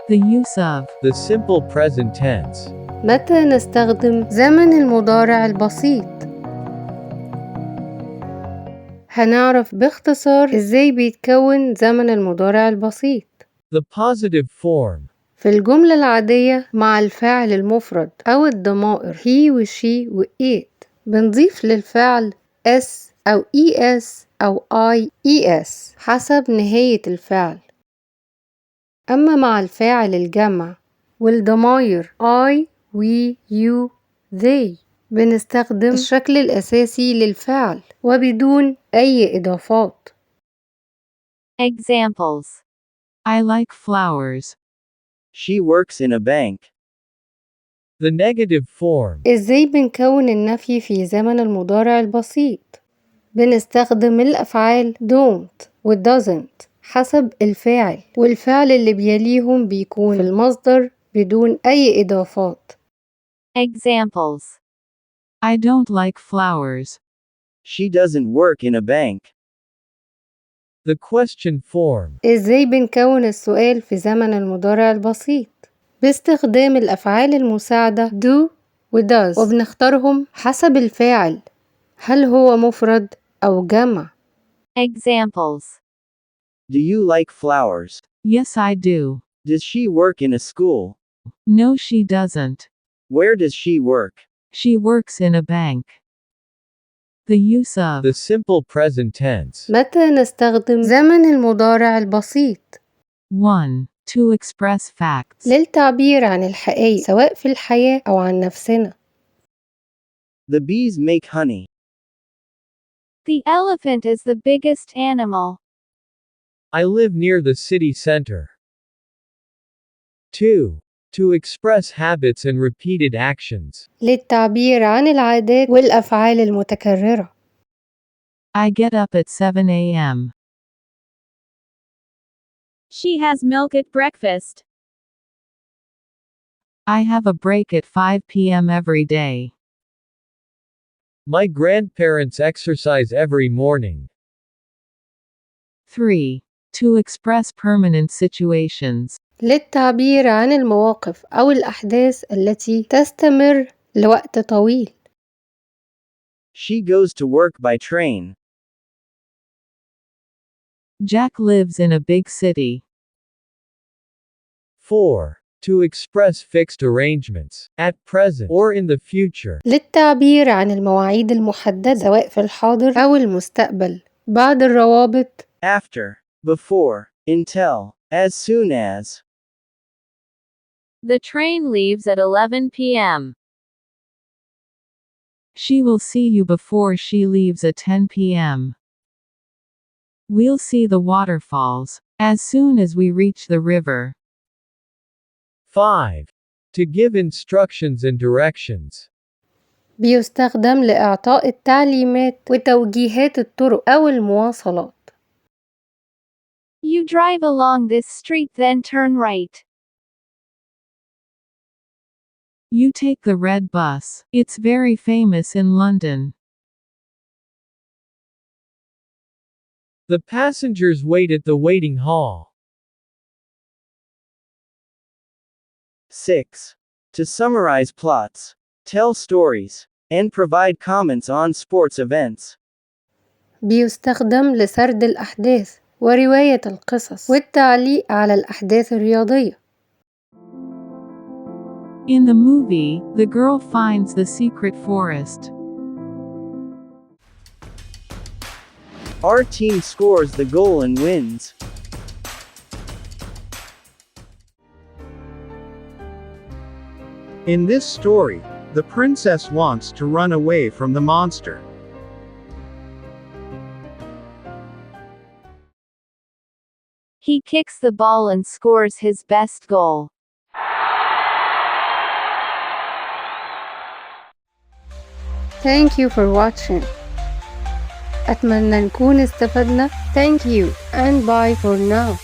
The use of. The simple present tense. متى نستخدم زمن المضارع البسيط؟ هنعرف باختصار إزاي بيتكون زمن المضارع البسيط. The positive form. في الجملة العادية مع الفاعل المفرد أو الضمائر he و she و it بنضيف للفعل s أو es أو ies حسب نهاية الفعل. أما مع الفاعل الجمع والضمائر I we you they بنستخدم الشكل الأساسي للفعل وبدون أي إضافات. Examples. I like flowers. She works in a bank. The negative form. إزاي بنكون النفي في زمن المضارع البسيط؟ بنستخدم الأفعال don't و doesn't حسب الفاعل، والفعل اللي بيليهم بيكون في المصدر بدون أي إضافات. Examples. I don't like flowers. She doesn't work in a bank. The question form. إزاي بنكون السؤال في زمن المضارع البسيط؟ باستخدام الأفعال المساعدة do و does وبنختارهم حسب الفاعل، هل هو مفرد أو جمع. Examples. Do you like flowers? Yes, I do. Does she work in a school? No, she doesn't. Where does she work? She works in a bank. The use of. The simple present tense. متى نستخدم زمن المضارع البسيط؟ 1. To express facts. للتعبير عن الحقيقة سواء في الحياة أو عن نفسنا. The bees make honey. The elephant is the biggest animal. I live near the city center. 2. To express habits and repeated actions. للتعبير عن العادات والأفعال المتكررة. I get up at 7 a.m. She has milk at breakfast. I have a break at 5 p.m. every day. My grandparents exercise every morning. 3. To express permanent situations. للتعبير عن المواقف أو الأحداث التي تستمر لوقت طويل. She goes to work by train. Jack lives in a big city. 4. To express fixed arrangements, at present or in the future. للتعبير عن المواعيد المحددة سواء في الحاضر أو المستقبل. بعد الروابط After. Before. Until. As soon as. The train leaves at 11 p.m. She will see you before she leaves at 10 p.m. We'll see the waterfalls as soon as we reach the river. 5. To give instructions and directions. بيستخدم لإعطاء التعليمات وتوجيهات الطرق أو المواصلات. You drive along this street, then turn right. You take the red bus. It's very famous in London. The passengers wait at the waiting hall. 6. To summarize plots, tell stories, and provide comments on sports events. بيستخدم لسرد الأحداث ورواية القصص والتعليق على الأحداث الرياضية. In the movie, the girl finds the secret forest. Our team scores the goal and wins. In this story, the princess wants to run away from the monster. He kicks the ball and scores his best goal. Thank you for watching. أتمنى نكون استفدنا. Thank you and bye for now.